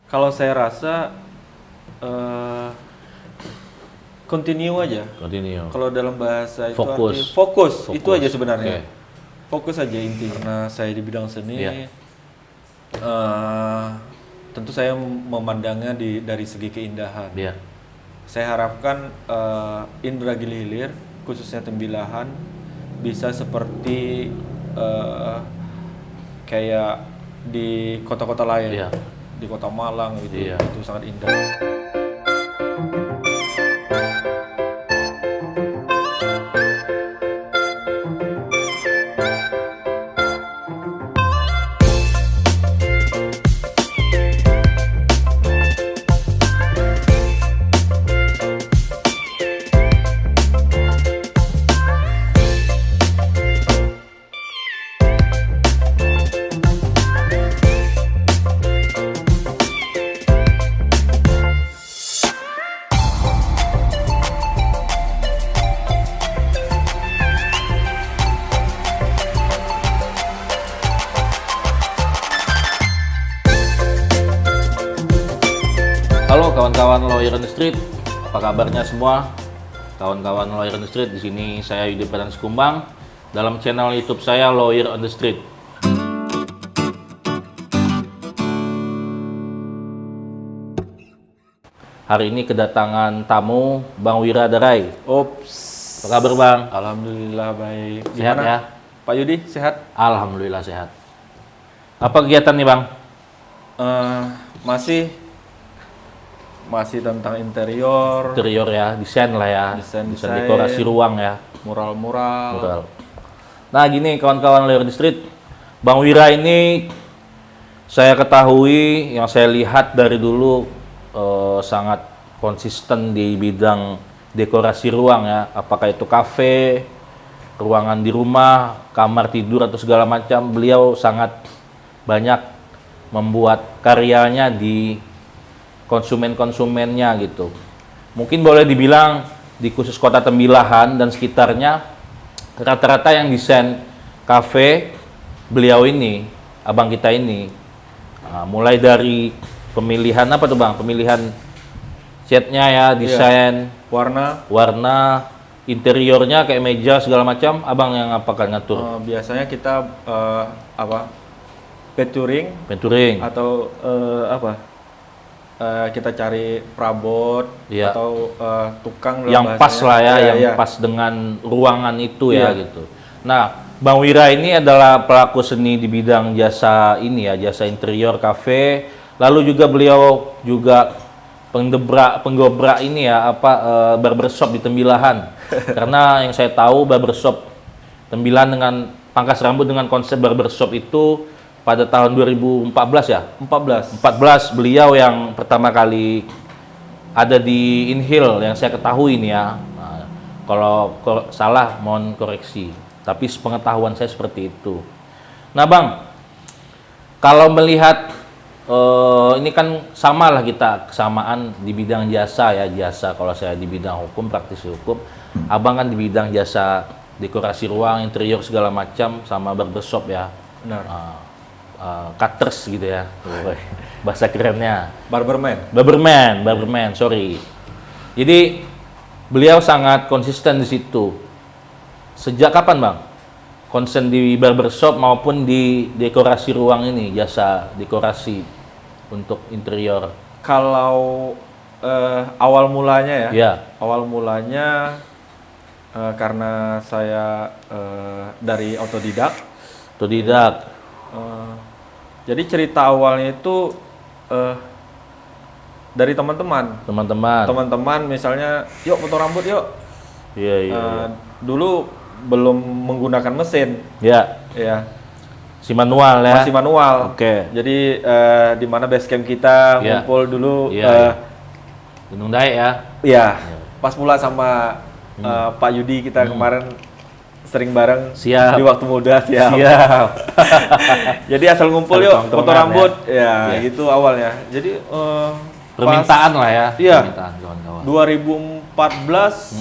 Kalau saya rasa continue aja. Continue. Kalau dalam bahasa itu Fokus. fokus. Fokus. Itu aja sebenarnya. Oke. Fokus aja intinya. Karena saya di bidang seni, Iya. tentu saya memandangnya dari segi keindahan. Iya. Saya harapkan indera gili hilir, khususnya tembilahan, bisa seperti kayak di kota-kota lain, Iya. di kota Malang gitu, Iya. itu sangat indah. Halo kawan-kawan Lawyer on the Street, apa kabarnya semua? Kawan-kawan Lawyer on the Street, di sini saya Yudi Pradana Sekumbang dalam channel YouTube saya Lawyer on the Street. Hari ini kedatangan tamu Bang Wira Darai. Ops. Apa kabar Bang? Alhamdulillah baik. Sehat Gimana? ya? Pak Yudi sehat? Alhamdulillah sehat. Apa kegiatan nih Bang? Masih tentang interior, Interior ya, desain lah ya, Desain. dekorasi ruang ya. mural-mural. Betul. Nah gini kawan-kawan Lawyer on the Street, Bang Wira ini saya ketahui, yang saya lihat dari dulu sangat konsisten di bidang dekorasi ruang ya, apakah itu kafe, ruangan di rumah, kamar tidur atau segala macam, beliau sangat banyak membuat karyanya di konsumen-konsumennya gitu. Mungkin boleh dibilang di khusus kota Tembilahan dan sekitarnya, rata-rata yang desain kafe beliau ini, abang kita ini, mulai dari pemilihan apa tuh Bang? Pemilihan catnya ya, desain, warna, interiornya kayak meja segala macam, abang yang apakan ngatur? Biasanya kita Painting atau kita cari perabot Iya. atau tukang dalam Yang pas bahasanya. lah ya, Iya, yang iya. pas dengan ruangan itu ya Iya. gitu. Nah, Bang Wira ini adalah pelaku seni di bidang jasa ini ya, jasa interior kafe. Lalu juga beliau juga penggobrak ini ya, barbershop di Tembilahan. Karena yang saya tahu barbershop Tembilahan dengan pangkas rambut dengan konsep barbershop itu pada tahun 2014 ya. 14 beliau yang pertama kali ada di Inhil yang saya ketahui ini ya. Nah, kalau salah mohon koreksi. Tapi sepengetahuan saya seperti itu. Nah Bang, kalau melihat ini kan sama lah kita kesamaan di bidang jasa ya, jasa kalau saya di bidang hukum, praktisi hukum, abang kan di bidang jasa dekorasi ruang, interior segala macam sama barbershop ya. Benar. Cutters gitu ya, bahasa kerennya. Barberman, sorry. Jadi beliau sangat konsisten di situ. Sejak kapan Bang? Konsen di barbershop maupun di dekorasi ruang ini, jasa dekorasi untuk interior. Kalau awal mulanya ya, Ya. awal mulanya karena saya dari otodidak. Jadi cerita awalnya itu dari teman-teman misalnya, yuk potong rambut yuk. Iya. Dulu belum menggunakan mesin. Ya. Ya. Si manual ya. Masih manual. Oke. Jadi di mana base camp kita Ya. ngumpul dulu. Iya. Gunung Daek ya. Iya. Pas pula sama Pak Yudi kita kemarin sering bareng. Siap. Di waktu muda. Siap. Jadi asal ngumpul yuk potong rambut. Ya, gitu awalnya. Jadi Permintaan lah ya. Iya. Permintaan kawan-kawan. 2014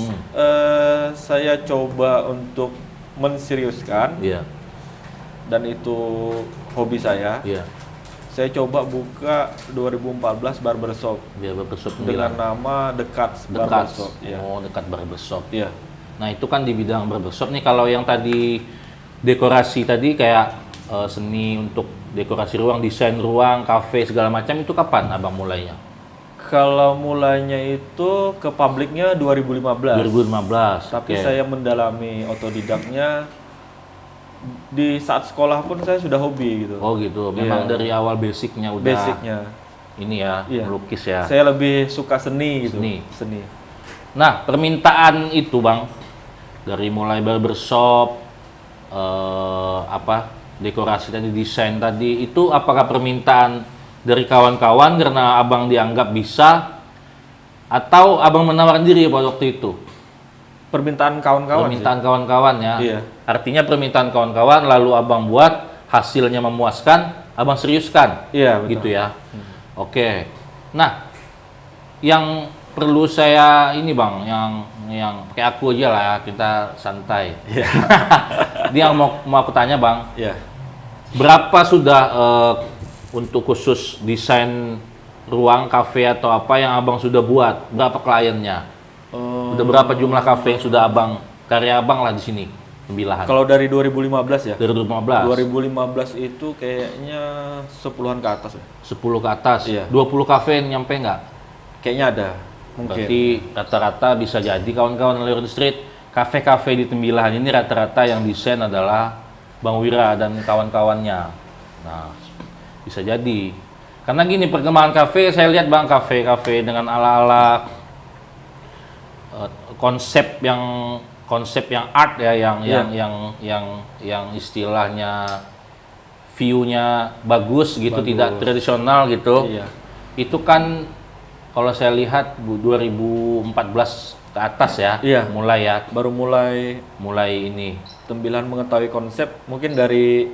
saya coba untuk menseriuskan Iya. dan itu hobi saya. Iya. saya coba buka 2014 barbershop Biar barbershop dengan 9. nama Dekat Dekat. Barbershop. Ya. Oh, dekat barbershop. Iya. Nah, itu kan di bidang barbershop nih. Kalau yang tadi dekorasi tadi kayak seni untuk dekorasi ruang, desain ruang, kafe segala macam itu kapan Abang mulainya? Kalau mulainya itu ke publiknya 2015. 2015. Tapi Oke. saya mendalami otodidaknya di saat sekolah pun saya sudah hobi gitu. Oh gitu. Memang Iya. dari awal basicnya udah Basicnya. ini ya, Iya. melukis ya. Saya lebih suka seni gitu. Seni. Nah, permintaan itu Bang dari mulai barbershop dekorasi tadi, desain tadi itu apakah permintaan dari kawan-kawan karena Abang dianggap bisa atau Abang menawarkan diri pada waktu itu? Permintaan kawan-kawan sih. Permintaan kawan-kawan ya. Iya. Artinya permintaan kawan-kawan lalu Abang buat, hasilnya memuaskan, Abang seriuskan. Iya, betul. Gitu ya. Oke. Nah, yang perlu saya ini Bang, yang kayak aku aja lah ya, kita santai. Iya. Dia mau aku tanya Bang, Iya. berapa sudah untuk khusus desain ruang kafe atau apa yang Abang sudah buat? Berapa kliennya? Udah berapa jumlah kafe yang sudah Abang, karya Abang lah di sini, Tembilahan? Kalau dari 2015 ya. Dari 2015, 2015 itu kayaknya 10-an ke atas ya. 10 ke atas, Iya. 20 kafe yang nyampe nggak? Kayaknya ada. Mungkin. Berarti rata-rata bisa jadi kawan-kawan Leon Street, kafe-kafe di Tembilahan ini rata-rata yang desain adalah Bang Wira dan kawan-kawannya. Nah, bisa jadi. Karena gini, perkembangan kafe, saya lihat Bang, kafe-kafe dengan ala-ala konsep yang art ya, yang istilahnya view-nya bagus gitu, Bagus. tidak tradisional gitu. Iya. Itu kan kalau saya lihat 2014 ke atas ya, Iya. mulai ya, Baru mulai ini Tembilahan mengetahui konsep mungkin dari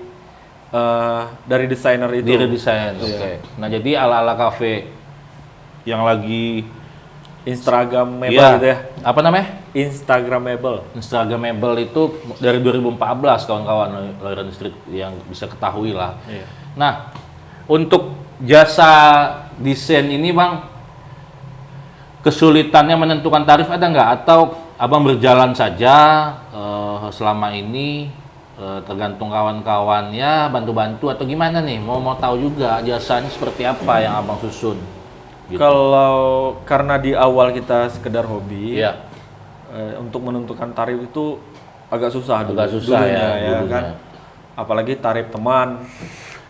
desainer itu. diri desain. Iya. Oke. Nah, jadi ala-ala kafe yang lagi Instagramable iya, gitu ya. apa namanya? Instagramable. Instagramable itu dari 2014 kawan-kawan Loiran Street yang bisa ketahui lah. Iya. Nah, untuk jasa desain ini Bang, kesulitannya menentukan tarif ada nggak? Atau Abang berjalan saja selama ini tergantung kawan-kawan ya, bantu-bantu atau gimana nih? Mau tahu juga jasanya seperti apa yang Abang susun? Gitu. Kalau karena di awal kita sekedar hobi, Iya. Untuk menentukan tarif itu agak susah Agak susah ya, dulunya. kan. Apalagi tarif teman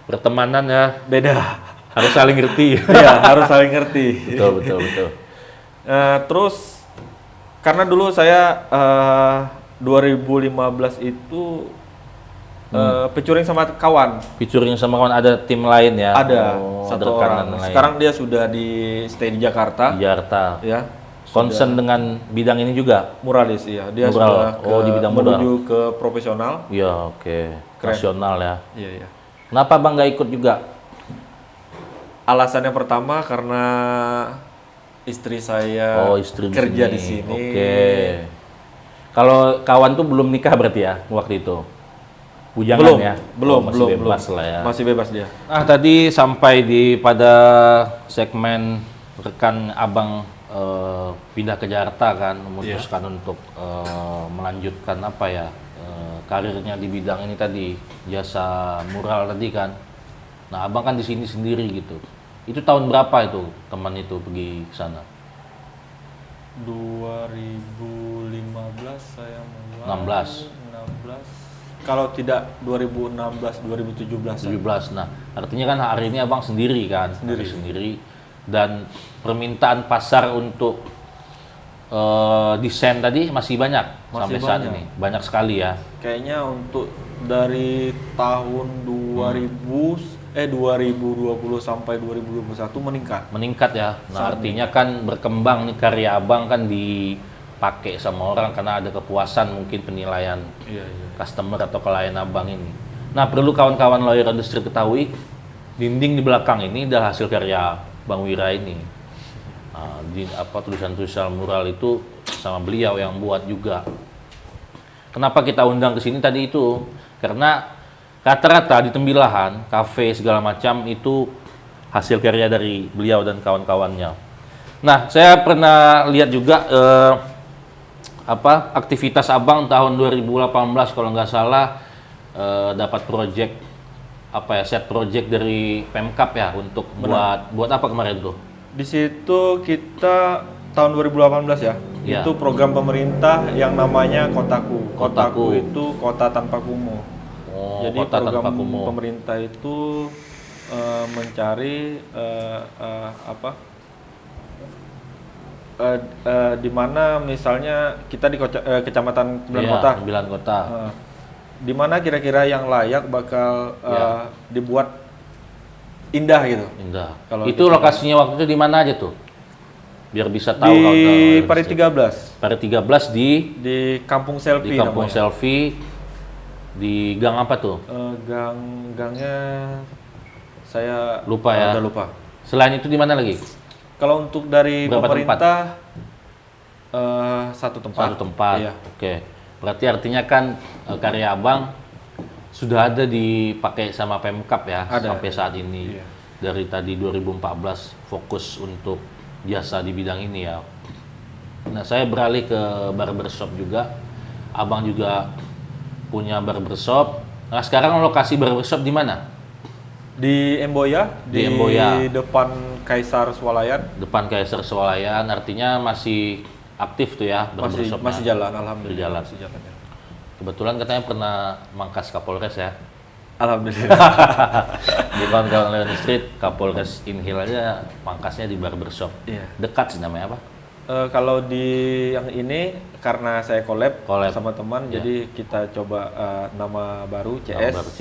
Pertemanan ya beda. harus saling ngerti. Iya, harus saling ngerti. betul. Terus karena dulu saya 2015 itu featuring sama kawan. Featuring sama kawan, ada tim lain ya? Ada Oh, satu ada rekanan orang. lain. Sekarang dia sudah stay di Jakarta. Di Jakarta. Ya, Concern dengan bidang ini juga? muralis iya. Dia Mural. sudah Oh, di bidang mural. menuju ke profesional. Iya, oke. Keren. Nasional ya. Iya. Kenapa Bang nggak ikut juga? Alasannya pertama karena istri saya Istri kerja di sini. Oke. Kalau kawan tuh belum nikah berarti ya waktu itu? Bujangan Belum, ya? belum, masih belum, bebas belum. lah ya. Masih bebas dia. Nah, tadi sampai pada segmen rekan Abang pindah ke Jakarta kan, memutuskan untuk melanjutkan karirnya di bidang ini tadi, jasa mural tadi kan. Nah, Abang kan di sini sendiri gitu. Itu tahun berapa itu teman itu pergi ke sana? 2015 saya mulai. 16. 16. Kalau tidak 2016, 2017. 17. Nah, artinya kan hari ini Abang sendiri kan? Sendiri. Dan permintaan pasar untuk desain tadi masih banyak sampai saat banyak. ini. Banyak sekali ya. Kayaknya untuk dari tahun 2020 sampai 2021 meningkat. Meningkat ya. Nah, artinya kan berkembang nih karya Abang kan dipakai sama orang karena ada kepuasan mungkin penilaian Iya. customer atau klien Abang ini. Nah, perlu kawan-kawan Lawyer Industry ketahui, dinding di belakang ini adalah hasil karya Bang Wira ini. Tulisan-tulisan mural itu sama beliau yang buat juga. Kenapa kita undang ke sini tadi itu? Karena rata-rata di Tembilahan, kafe segala macam itu hasil karya dari beliau dan kawan-kawannya. Nah, saya pernah lihat juga aktivitas Abang tahun 2018 kalau nggak salah dapat project set project dari Pemkap ya untuk buat apa kemarin tuh? Di situ kita tahun 2018 ya. Ya. Itu program pemerintah yang namanya Kotaku. Kotaku. Itu kota tanpa kumuh. Oh, Jadi kota program tanpa kumuh. pemerintah itu mencari di mana misalnya kita di kecamatan 9 kota. 9 kota. Di mana kira-kira yang layak bakal dibuat indah gitu. Indah. Kalau Itu lokasinya waktu itu di mana aja tuh? Biar bisa tahu di Pari 13. Pari 13 di Kampung Selfie Kampung namanya. Selfie di gang apa tuh? Gangnya saya Lupa ya. udah lupa. Selain itu di mana lagi? Kalau untuk dari Berapa pemerintah satu tempat. Satu tempat. Iya. Oke. Berarti artinya kan karya Abang sudah ada dipakai sama Pemkap ya Ada. sampai saat ini. Iya. Dari tadi 2014 fokus untuk jasa di bidang ini ya. Nah, saya beralih ke barbershop juga. Abang juga punya barbershop. Nah, sekarang lokasi barbershop di mana? Di Emboya, Di Emboya. depan Kaisar Swalayan. Depan Kaisar Swalayan, artinya masih aktif tuh ya barbershopnya. Masih jalan, alhamdulillah. Masih jalan. Masih jalan ya. Kebetulan katanya pernah mangkas Kapolres ya. Alhamdulillah. Di kawan-kawan Leon Street, Kapolres Inhil aja pangkasnya di barbershop. Iya. Dekat sih namanya apa? Kalau di yang ini karena saya collab sama teman, Iya. jadi kita coba nama baru CS. Nama baru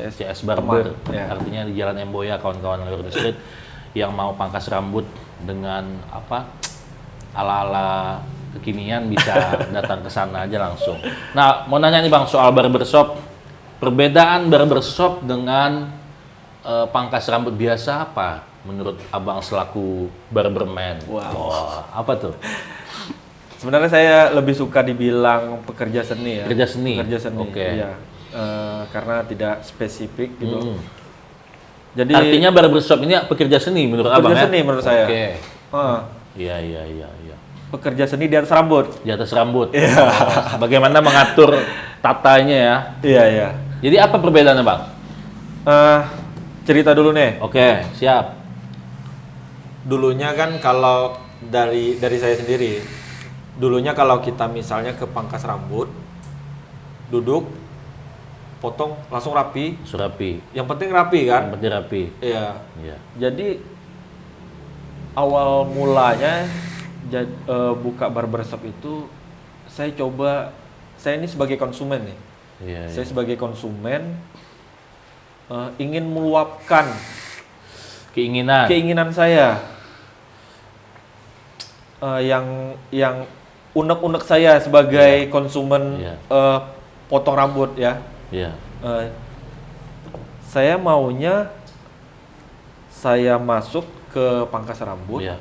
CS Barber. Teman, ya. Artinya di Jalan Emboya kawan-kawan Leon Street yang mau pangkas rambut dengan ala-ala kekinian bisa datang ke sana aja langsung. Nah, mau nanya nih Bang soal barbershop. Perbedaan barbershop dengan pangkas rambut biasa apa menurut Abang selaku barberman? Wow. Apa tuh? Sebenarnya saya lebih suka dibilang pekerja seni ya. Pekerja seni? Pekerja seni, Oke. iya. Karena tidak spesifik gitu. Hmm. Jadi Artinya barbershop ini pekerja seni menurut Abang pekerja ya? seni menurut saya. Oke. Ah, Iya. pekerja seni di atas rambut. Di atas rambut. Oh, bagaimana mengatur tatanya ya? Iya. Jadi apa perbedaannya Bang? Cerita dulu nih. Oke, siap. Dulunya kan kalau dari saya sendiri, dulunya kalau kita misalnya ke pangkas rambut, duduk, potong langsung rapi. Surapi. Yang penting rapi kan? Yang penting rapi. Iya. Iya. Jadi awal mulanya buka barbershop itu saya ini sebagai konsumen nih. Iya. Saya sebagai konsumen ingin meluapkan keinginan saya yang unek-unek saya sebagai konsumen Iya. potong rambut ya. Iya. Saya maunya saya masuk ke pangkas rambut. Iya.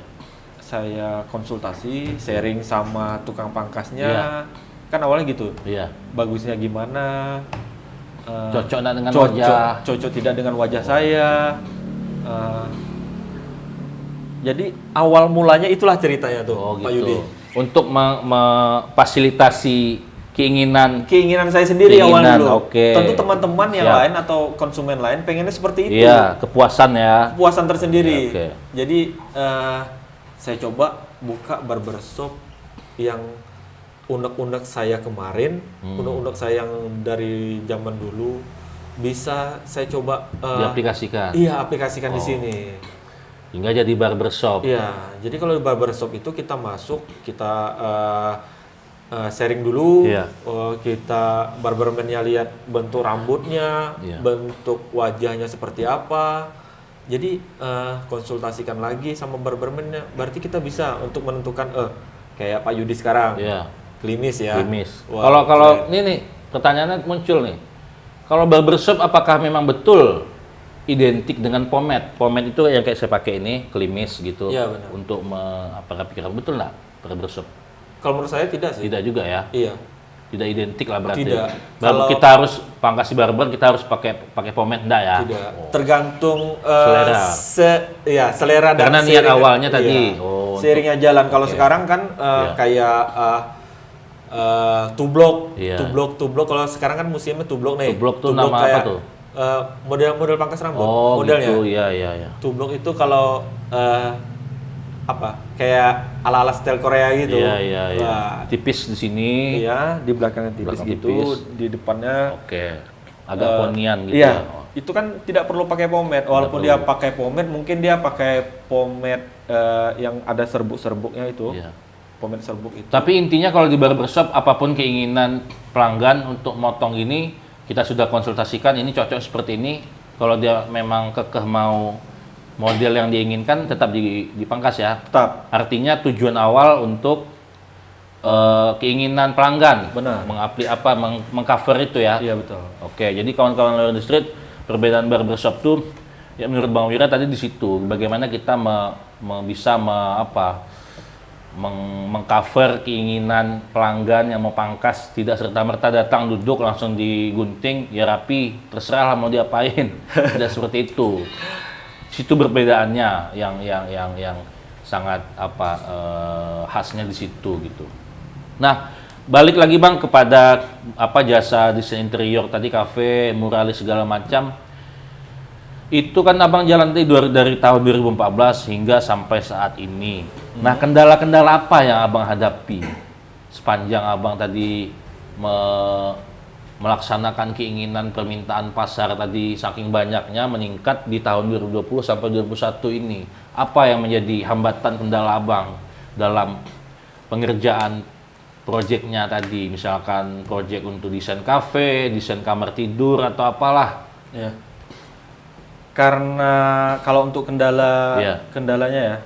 Saya konsultasi, sharing sama tukang pangkasnya. Iya. Kan awalnya gitu. Iya. Bagusnya gimana? Cocok nggak dengan wajah? Cocok tidak dengan wajah saya. Jadi awal mulanya itulah ceritanya tuh, Oh Pak gitu. Yudi. Untuk memfasilitasi keinginan. Keinginan saya sendiri awal dulu. Oke. Tentu teman-teman yang Siap. lain atau konsumen lain pengennya seperti itu. Iya, kepuasan ya. Kepuasan tersendiri. Oke. Jadi saya coba buka barbershop yang unek-unek saya kemarin, unek-unek saya yang dari zaman dulu bisa saya coba Diaplikasikan. Iya, aplikasikan di sini. Hingga jadi barbershop. Iya, jadi kalau di barbershop itu kita masuk, kita sharing dulu, Iya. kita barberman-nya lihat bentuk rambutnya, Iya. bentuk wajahnya seperti apa. Jadi konsultasikan lagi sama barberman-nya, berarti kita bisa untuk menentukan kayak Pak Yudi sekarang, Iya. klimis ya. Klimis. Wah, Kalau keren. ini nih pertanyaannya muncul nih. Kalau barbershop apakah memang betul identik dengan pomade? Pomade itu yang kayak saya pakai ini, klimis gitu. Iya, benar. Untuk rapikan, betul nggak barbershop? Kalau menurut saya tidak sih. Tidak juga ya. Iya. Tidak identik lah berarti. Tidak. Kalau Kalau- kita harus pangkas di barber, kita harus pakai pomade enggak ya? Tidak. Oh. Tergantung Selera. selera dan Karena niat seiring- awalnya tadi. iya, Oh, seiringnya jalan. Kalau Oke. sekarang kan Iya. kayak tublok, Iya. tublok. Kalau sekarang kan musimnya tublok nih. Tublok tuh nama apa kayak, tuh? Model pangkas rambut. Oh, modelnya. gitu. Iya. Tublok itu kalau kayak ala-ala style Korea gitu. Iya. Wah, Tipis di sini. iya, di belakangnya tipis Belakang gitu, tipis. di depannya Oke. Agak ponian gitu iya. ya. Itu kan tidak perlu pakai pomade. Walaupun dia pakai pomade, mungkin dia pakai pomade yang ada serbuk-serbuknya itu. Iya. Pomade serbuk itu. Tapi intinya kalau di barbershop apapun keinginan pelanggan untuk motong ini kita sudah konsultasikan ini cocok seperti ini. Kalau dia memang kekeh mau model yang diinginkan tetap dipangkas ya. Tetap. Artinya tujuan awal untuk keinginan pelanggan. Benar. Mengcover itu ya. Iya betul. Oke, jadi kawan-kawan Lawyer on the Street, perbedaan barbershop tuh ya menurut Bang Wira tadi di situ. Bagaimana kita bisa mengcover keinginan pelanggan yang mau pangkas, tidak serta-merta datang duduk langsung digunting, ya rapi, terserah lah mau diapain. Tidak seperti itu. Situ perbedaannya yang sangat khasnya di situ gitu. Nah, balik lagi Bang kepada jasa desain interior tadi, kafe, muralis segala macam. Itu kan Abang jalan dari tahun 2014 hingga sampai saat ini. Nah, kendala-kendala apa yang Abang hadapi sepanjang Abang tadi melaksanakan keinginan permintaan pasar tadi saking banyaknya meningkat di tahun 2020 sampai 2021 ini? Apa yang menjadi hambatan kendala Abang dalam pengerjaan proyeknya tadi? Misalkan proyek untuk desain kafe, desain kamar tidur atau apalah. Ya. Karena kalau untuk Iya. kendalanya ya,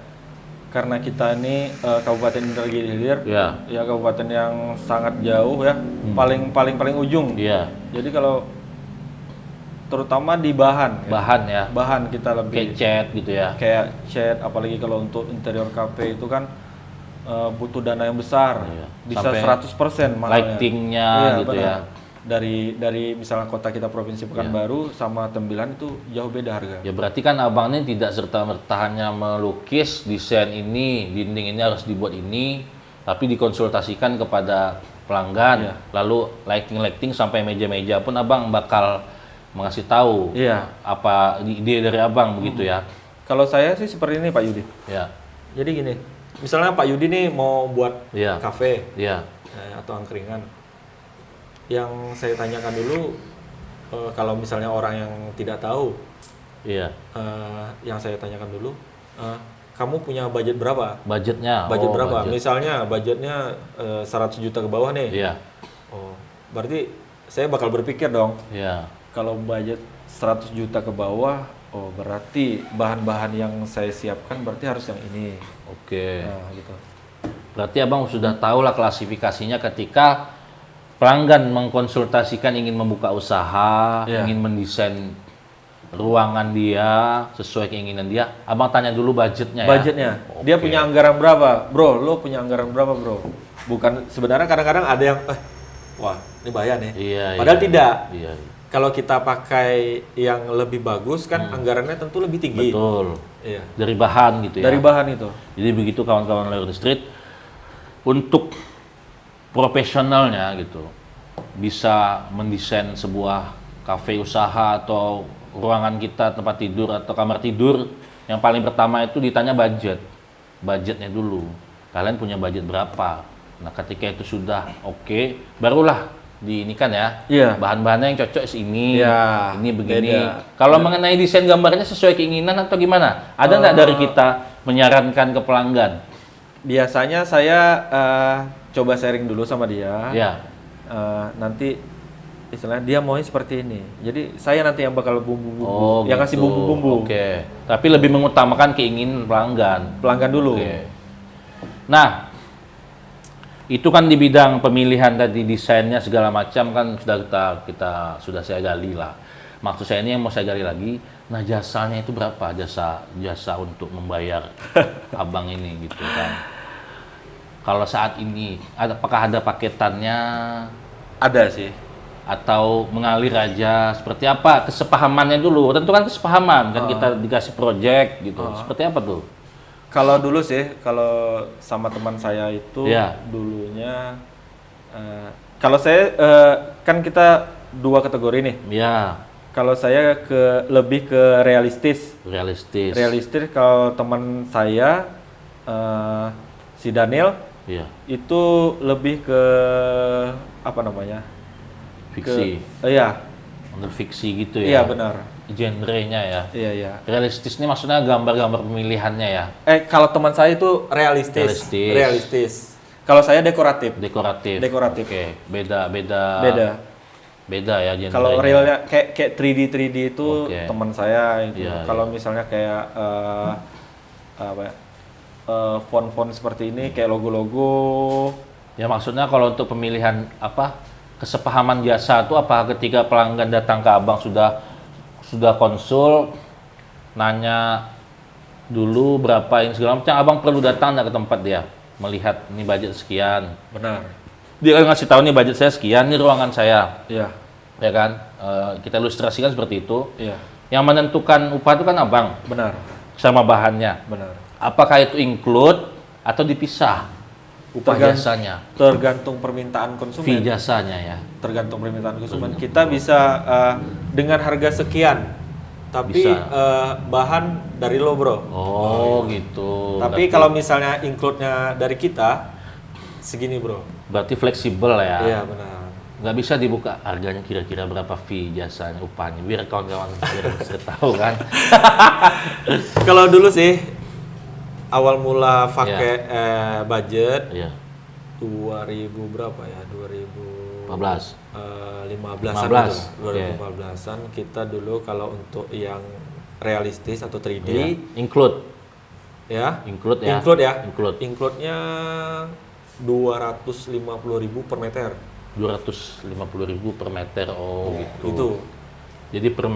karena kita ini Kabupaten Indragiri Hilir, Ya, ya kabupaten yang sangat jauh ya, paling ujung. iya. Jadi kalau terutama di bahan, ya, Bahan ya, bahan kita lebih kayak cat gitu ya. kayak cat, apalagi kalau untuk interior cafe itu kan butuh dana yang besar, Iya. bisa Sampai 100% mahalnya. lightingnya Iya, gitu benar. ya. Dari misalnya kota kita Provinsi Pekanbaru sama Tembilan itu jauh beda harga. Ya berarti kan abang ini tidak serta-merta hanya melukis desain ini, dinding ini harus dibuat ini, tapi dikonsultasikan kepada pelanggan. Iya. Lalu lighting sampai meja-meja pun abang bakal mengasih tahu Iya. apa ide dari abang begitu ya. Kalau saya sih seperti ini Pak Yudi. Ya, Jadi gini, misalnya Pak Yudi nih mau buat Iya. kafe ya, atau angkringan. Yang saya tanyakan dulu, kalau misalnya orang yang tidak tahu, iya. yang saya tanyakan dulu, kamu punya budget berapa? Budgetnya. Budget oh, berapa? budget. Misalnya budgetnya 100 juta ke bawah nih. Iya, Oh, berarti saya bakal berpikir dong, iya. kalau budget 100 juta ke bawah, oh berarti bahan-bahan yang saya siapkan berarti harus yang ini. Oke. Nah, gitu. Berarti abang sudah tahu lah klasifikasinya ketika pelanggan mengkonsultasikan ingin membuka usaha, Iya. ingin mendesain ruangan dia sesuai keinginan dia. Abang tanya dulu budgetnya ya. Budgetnya, dia Oke. punya anggaran berapa, bro? Lo punya anggaran berapa, bro? Bukan, sebenarnya kadang-kadang ada yang, wah, ini bahaya nih. Iya, Padahal iya. tidak. Iya. Kalau kita pakai yang lebih bagus kan anggarannya tentu lebih tinggi. Betul. Iya. Dari bahan gitu ya. Dari bahan itu. Jadi begitu kawan-kawan Lawyer on the Street, untuk profesionalnya gitu bisa mendesain sebuah kafe usaha atau ruangan kita, tempat tidur atau kamar tidur, yang paling pertama itu ditanya budgetnya dulu. Kalian punya budget berapa? Nah ketika itu sudah oke, barulah diinikan ya. Iya. Bahan-bahannya yang cocok ini, Iya, ini begini. beda. Kalau mengenai desain gambarnya sesuai keinginan atau gimana? Ada nggak dari kita menyarankan ke pelanggan? Biasanya saya coba sharing dulu sama dia. Ya. Nanti istilahnya dia maunya seperti ini. Jadi saya nanti yang bakal bumbu-bumbu, Oh, yang ngasih gitu. bumbu-bumbu. Oke. Tapi lebih mengutamakan keinginan pelanggan. Pelanggan dulu. Oke. Nah, itu kan di bidang pemilihan tadi desainnya segala macam kan sudah kita sudah saya gali lah. Maksud saya ini yang mau saya gali lagi. Nah, jasanya itu berapa? Jasa untuk membayar abang ini gitu kan. Kalau saat ini apakah ada paketannya Ada sih. Atau mengalir aja? Seperti apa kesepahamannya dulu? Tentu kan kesepahaman kan kita dikasih project gitu. Seperti apa tuh? Kalau dulu sih, kalau sama teman saya itu Iya. dulunya, kalau saya kan kita dua kategori nih. Ya, Kalau saya lebih ke realistis. realistis. Realistis kalau teman saya si Daniel Iya, itu lebih ke apa namanya? fiksi. Iya, Untuk fiksi gitu iya ya. benar. Genrenya ya. Iya iya. Realistis ini maksudnya gambar-gambar pemilihannya ya. Kalau teman saya itu realistis. Realistis. Realistis. Kalau saya dekoratif. Dekoratif. Dekoratif. Oke, beda Beda. ya genrenya. Kalau realnya kayak 3D itu Oke. teman saya itu. Iya, Kalau misalnya kayak apa ya, font-font seperti ini kayak logo-logo. Ya maksudnya kalau untuk pemilihan apa kesepahaman jasa itu apa ketika pelanggan datang ke abang sudah konsul nanya dulu berapa ini segala macam abang perlu datang nggak ke tempat dia melihat ini budget sekian Benar. dia kan ngasih tahu nih budget saya sekian ini ruangan saya Iya. ya kan. Kita ilustrasikan seperti itu Iya. yang menentukan upah itu kan abang Benar. sama bahannya Benar. apakah itu include atau dipisah upah jasanya Tergantung permintaan fee konsumen. jasanya ya. Tergantung permintaan konsumen. Kita bisa dengan harga sekian, tapi Bisa. bahan dari lo bro. Oh gitu. Tapi kalau misalnya include-nya dari kita segini bro. Berarti fleksibel ya. Iya benar. Nggak bisa dibuka harganya kira-kira berapa fee jasanya upahnya biar kawan-kawan bisa tahu kan. Kalau dulu sih awal mula pakai budget Iya. 2000 berapa ya? 14. 15-an 15, gitu. 2015-an kita dulu kalau untuk yang realistis atau 3D Iya. Include ya. Include ya. Include ya. Include. Include-nya 250.000 per meter. 250.000 per meter. Oh gitu. Itu. Jadi per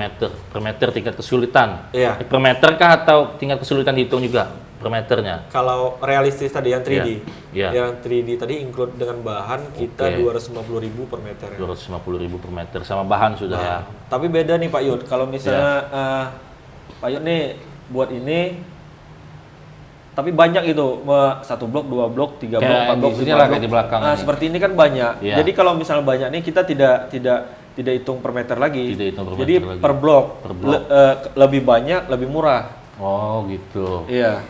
meter tingkat kesulitan. Iya. Per meter kah atau tingkat kesulitan dihitung juga per meternya? Kalau realistis tadi yang 3D. Iya. Yang 3D tadi include dengan bahan kita Oke. 250.000 per meter. 250.000 per meter sama bahan sudah ya. Tapi beda nih Pak Yud, kalau misalnya Iya. Pak Yud nih buat ini, tapi banyak itu, satu blok, dua blok, tiga blok, Kayak empat blok, di sini lima lah, blok. kayak di belakang Nah, ini. seperti ini kan banyak. Iya. Jadi kalau misalnya banyak nih kita tidak hitung per meter lagi. Tidak hitung per Jadi meter lagi. per blok, Per blok. lebih banyak, lebih murah. Oh gitu. Iya,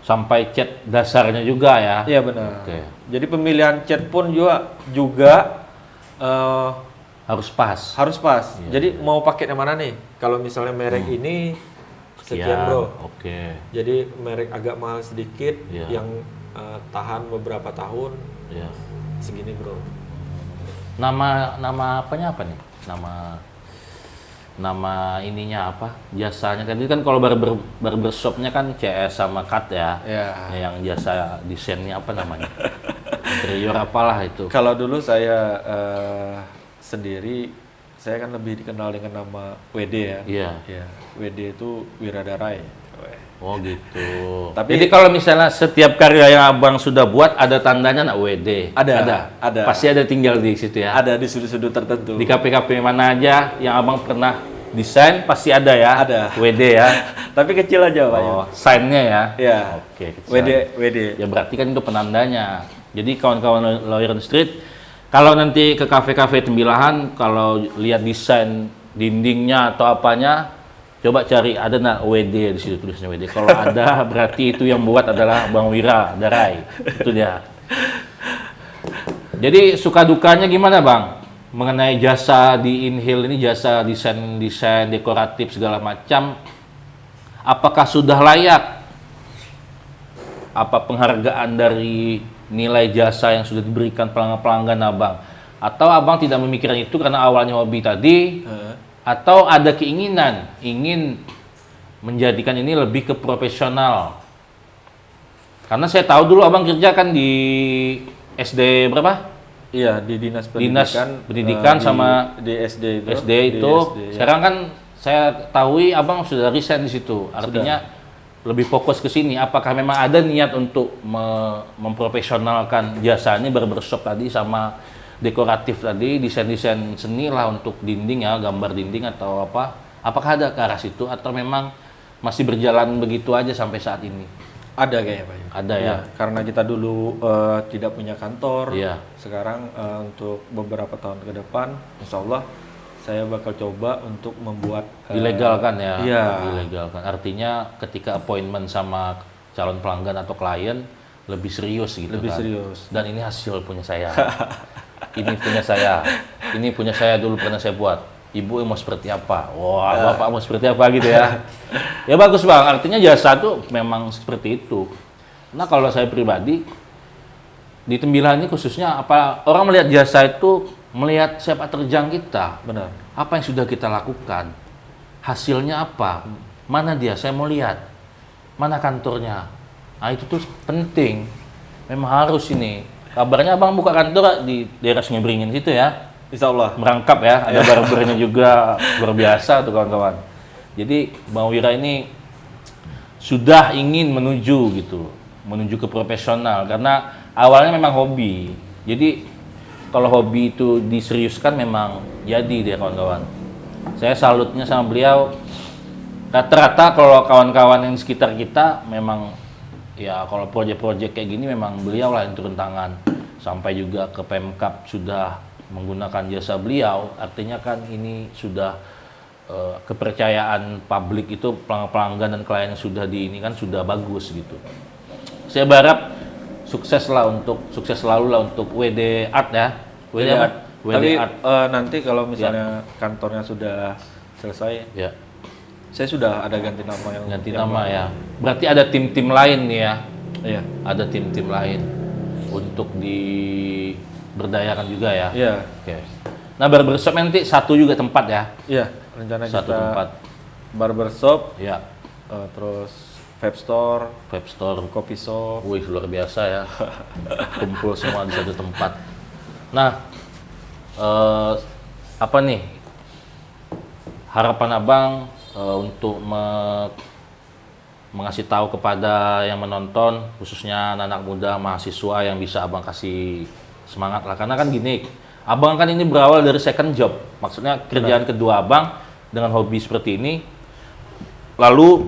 Sampai cat dasarnya juga ya. iya benar. Oke. Jadi pemilihan cat pun juga Harus pas. harus pas. Iya, Jadi mau pakai yang mana nih? Kalau misalnya merek ini sekian bro. Oke. Jadi merek agak mahal sedikit, Iya. yang tahan beberapa tahun Ya. segini bro. Nama apanya apa nih? Nama ininya apa? Jasanya tadi kan kalau barbershopnya kan CS sama cut ya. Ya. Yang jasa desainnya apa namanya? Interior apalah itu. Kalau dulu saya sendiri, saya kan lebih dikenal dengan nama WD ya. Iya. Ya, WD itu Wiradarai. Oh gitu. Tapi- Jadi kalau misalnya setiap karya yang abang sudah buat ada tandanya nak WD? Ada. Pasti ada tinggal di situ ya. Ada di sudut-sudut tertentu. Di KP-KP mana aja yang abang pernah desain pasti ada ya. Ada. WD ya. Tapi kecil aja Pak. Oh, sign-nya ya. Ya. Oke. kecil. WD. Ya berarti kan itu penandanya. Jadi kawan-kawan Lawyer Street, kalau nanti ke kafe-kafe Tembilahan, kalau lihat desain dindingnya atau apanya, coba cari ada nggak WD di situ tulisnya WD. Kalau ada, berarti itu yang buat adalah Bang Wira Darai. Itu dia. Jadi suka dukanya gimana Bang? Mengenai jasa di Inhil ini, jasa desain dekoratif segala macam, apakah sudah layak? Apa penghargaan dari nilai jasa yang sudah diberikan pelanggan abang? Atau abang tidak memikirkan itu karena awalnya hobi tadi? Atau ada keinginan ingin menjadikan ini lebih ke profesional? Karena saya tahu dulu abang kerja kan di SD berapa? Iya, di dinas Dinas pendidikan. pendidikan sama di SD itu. SD Di itu. SD, ya. Sekarang kan saya tahu abang sudah resign di situ. Artinya lebih fokus ke sini. Apakah memang ada niat untuk memprofesionalkan jasa ini barbershop tadi sama dekoratif tadi, desain-desain seni lah untuk dinding ya, gambar dinding atau apa. Apakah ada ke arah situ atau memang masih berjalan begitu aja sampai saat ini? Ada kayaknya Pak. Ada ya? Iya, karena kita dulu tidak punya kantor. Iya. Sekarang untuk beberapa tahun ke depan, insya Allah saya bakal coba untuk membuat Dilegalkan ya? Iya. Dilegalkan. Artinya ketika appointment sama calon pelanggan atau klien lebih serius gitu lebih kan? serius. Dan ini hasil punya saya. Ini punya saya. Ini punya saya dulu pernah saya buat. Ibu mau seperti apa? Wah, bapak mau seperti apa gitu ya? Ya bagus bang. Artinya jasa tuh memang seperti itu. Nah kalau saya pribadi di Tembilahan ini khususnya apa orang melihat jasa itu melihat sepak terjang kita. Benar. Apa yang sudah kita lakukan? Hasilnya apa? Mana dia? Saya mau lihat. Mana kantornya? Nah itu tuh penting. Memang harus ini. Kabarnya abang buka kantor di daerah Sungai Beringin situ ya? Insya Allah. Merangkap ya, ada barber-barbernya juga luar biasa tuh kawan-kawan. Jadi Bang Wira ini sudah ingin menuju gitu, menuju ke profesional karena awalnya memang hobi. Jadi kalau hobi itu diseriuskan memang jadi deh kawan-kawan. Saya salutnya sama beliau. Rata-rata kalau kawan-kawan yang di sekitar kita memang ya kalau proyek-proyek kayak gini memang beliau lah yang turun tangan. Sampai juga ke Pemkab sudah menggunakan jasa beliau, artinya kan ini sudah kepercayaan publik itu pelanggan dan klien yang sudah di ini kan sudah bagus gitu. Saya berharap sukses selalu lah untuk WD Art ya. WD Iya. Art. WD Tapi Art. nanti kalau misalnya kantornya sudah selesai, Ya, saya sudah ada ganti nama yang ganti nama ya. Berarti ada tim-tim lain nih ya. Iya. Ada tim-tim lain untuk diberdayakan juga ya. Iya. Oke. Nah, barbershop nanti satu juga tempat ya. Iya. Rencana Satu kita tempat. barbershop, Ya, terus vape store, vape store. coffee shop. Wih, luar biasa ya. Kumpul semua di satu tempat. Nah, apa nih harapan abang untuk mengasih tahu kepada yang menonton, khususnya anak-anak muda, mahasiswa yang bisa abang kasih semangat lah. Karena kan gini, abang kan ini berawal dari second job. Maksudnya kerjaan kedua abang dengan hobi seperti ini. Lalu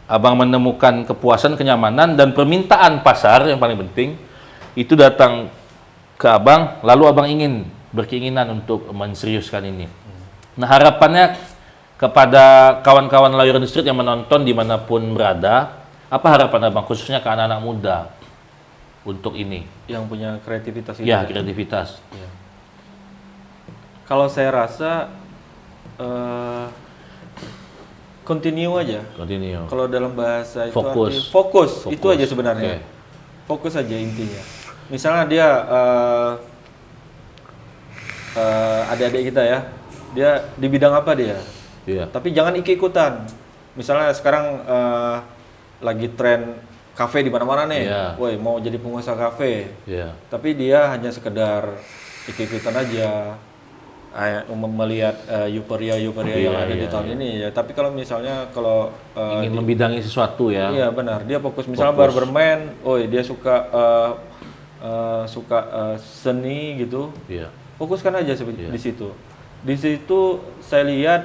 abang menemukan kepuasan, kenyamanan, dan permintaan pasar yang paling penting itu datang ke abang, lalu abang berkeinginan untuk menseriuskan ini. Nah harapannya kepada kawan-kawan Lawyer on the Street yang menonton dimanapun berada, apa harapan abang khususnya ke anak-anak muda untuk ini? Yang punya kreativitas itu. Ya, kreativitas. Iya. Kalau saya rasa continue aja. Continue. Kalau dalam bahasa itu Fokus. fokus. Itu Fokus. aja sebenarnya. Oke. Fokus aja intinya. Misalnya dia adik-adik kita ya, dia di bidang apa dia? Iya. Tapi jangan ikut-ikutan. Misalnya sekarang lagi tren kafe di mana-mana nih. Iya. Woi, mau jadi pengusaha kafe. Iya. Tapi dia hanya sekedar ikut-ikutan aja. Melihat euforia yang ada di tahun ini ya. Tapi kalau misalnya Ingin membidangi sesuatu ya. iya benar, dia fokus misalnya Fokus. barberman, dia suka seni gitu. Iya. Fokuskan aja di situ. Di situ saya lihat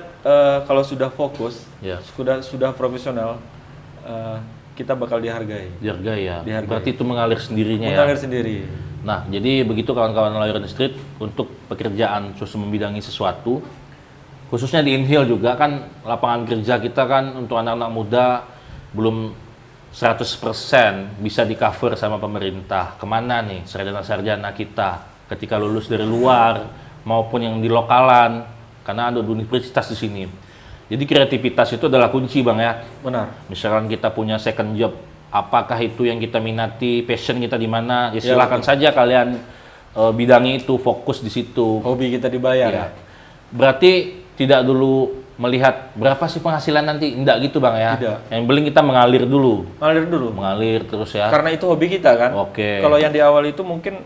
kalau sudah fokus, Iya. sudah profesional, kita bakal dihargai. Dihargai ya. Dihargai. Berarti itu mengalir sendirinya ya. Mengalir sendiri. Nah, jadi begitu kawan-kawan Lawyer on the Street untuk pekerjaan khusus membidangi sesuatu, khususnya di Inhill juga kan lapangan kerja kita kan untuk anak-anak muda belum 100% bisa di-cover sama pemerintah. Kemana nih sarjana-sarjana kita ketika lulus dari luar maupun yang di lokalan, karena ada universitas di sini. Jadi kreativitas itu adalah kunci Bang ya. Benar. Misalkan kita punya second job, apakah itu yang kita minati, passion kita di mana, ya silakan saja kalian bidangi itu, fokus di situ. Hobi kita dibayar. Ya. Berarti tidak dulu melihat berapa sih penghasilan nanti, enggak gitu Bang ya. Tidak. Yang penting kita mengalir dulu. Mengalir dulu. Mengalir terus ya. Karena itu hobi kita kan. Oke. Kalau yang di awal itu mungkin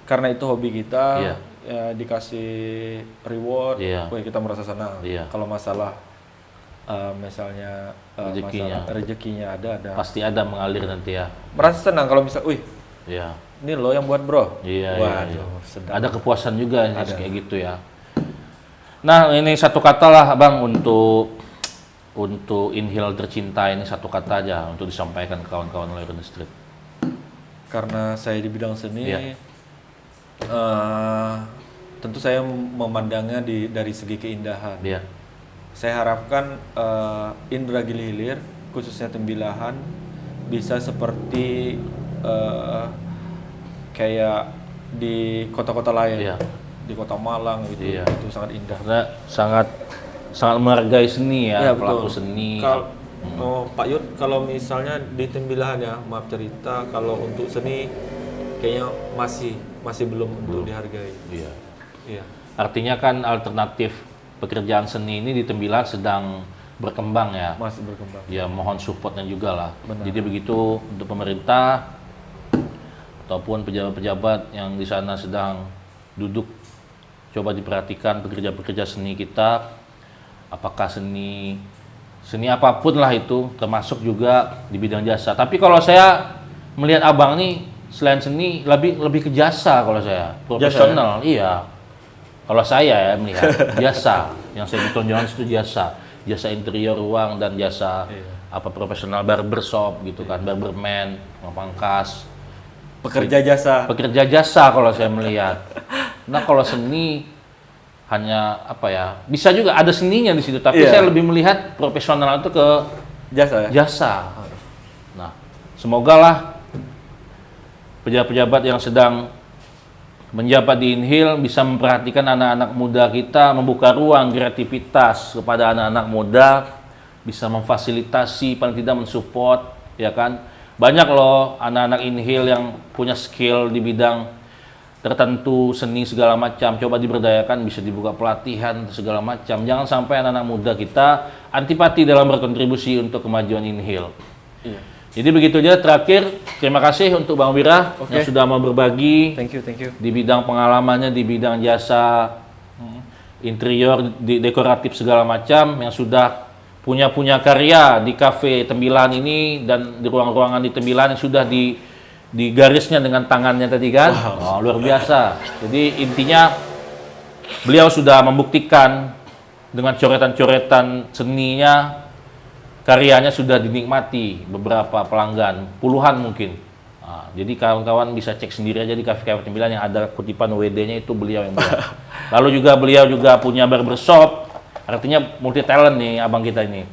karena itu hobi kita, Iya. ya, dikasih reward, Iya. woi kita merasa senang. Iya. Kalau masalah misalnya Rezekinya. masalah rezekinya ada. Pasti ada mengalir nanti ya. Merasa senang kalau misal, wih Iya. ini lo yang buat bro. Iya, Waduh, iya. sedap. Ada kepuasan juga kayak gitu ya. Nah, ini satu kata lah Bang untuk Inhil tercinta ini, satu kata aja untuk disampaikan ke kawan-kawan Lawyer on the Street. Karena saya di bidang seni, Iya. tentu saya memandangnya dari segi keindahan. Iya. Saya harapkan indera gili hilir, khususnya tembilahan, bisa seperti kayak di kota-kota lain, Iya. di kota Malang gitu, Iya. itu sangat indah. Karena sangat menghargai seni ya, Iya, pelaku betul. seni. Pak Yud, kalau misalnya di tembilahan ya, maaf cerita, kalau untuk seni kayaknya masih belum untuk dihargai. Iya. Iya. Artinya kan alternatif pekerjaan seni ini di Tembilahan sedang berkembang ya. Masih berkembang. Ya mohon supportnya juga lah. Benar. Jadi begitu untuk pemerintah ataupun pejabat-pejabat yang di sana sedang duduk, coba diperhatikan pekerja-pekerja seni kita, apakah seni apapun lah itu, termasuk juga di bidang jasa. Tapi kalau saya melihat abang nih selain seni lebih ke jasa kalau saya, profesional. Iya. Kalau saya ya melihat jasa, yang saya ditonjolkan itu jasa interior ruang dan jasa profesional barbershop gitu kan, barberman, pangkas. Pekerja jasa. Pekerja jasa kalau saya melihat. Nah kalau seni hanya bisa juga ada seninya di situ, tapi Iya. saya lebih melihat profesional itu ke Jasa ya? jasa. Nah, semoga lah pejabat-pejabat yang sedang menjabat di Inhil bisa memperhatikan anak-anak muda kita, membuka ruang kreativitas kepada anak-anak muda, bisa memfasilitasi, paling tidak mensupport, ya kan? Banyak loh anak-anak Inhil yang punya skill di bidang tertentu, seni segala macam, coba diberdayakan, bisa dibuka pelatihan segala macam. Jangan sampai anak-anak muda kita antipati dalam berkontribusi untuk kemajuan Inhil. Iya. Jadi begitu aja. Terakhir, terima kasih untuk Bang Wira yang sudah mau berbagi Thank you. di bidang pengalamannya, di bidang jasa interior, di dekoratif segala macam, yang sudah punya karya di Cafe Tembilahan ini dan di ruang-ruangan di Tembilahan yang sudah di garisnya dengan tangannya tadi kan. Oh, luar biasa. Jadi intinya beliau sudah membuktikan dengan coretan-coretan seninya, karyanya sudah dinikmati beberapa pelanggan, puluhan mungkin. Nah, jadi kawan-kawan bisa cek sendiri aja di Cafe Tembilahan yang ada kutipan WD-nya itu beliau yang buat. Lalu juga beliau juga punya barbershop, artinya multi talent nih abang kita ini.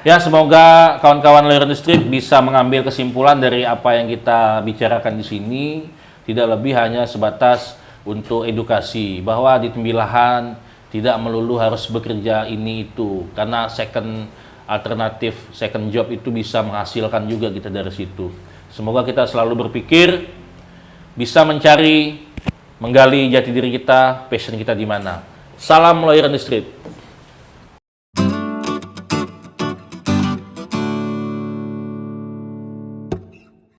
Ya, semoga kawan-kawan Lawyer on the Street bisa mengambil kesimpulan dari apa yang kita bicarakan di sini, tidak lebih hanya sebatas untuk edukasi bahwa di Tembilahan tidak melulu harus bekerja ini itu, karena alternatif second job itu bisa menghasilkan juga kita dari situ. Semoga kita selalu berpikir bisa menggali jati diri kita, passion kita di mana. Salam Lawyer on the Street.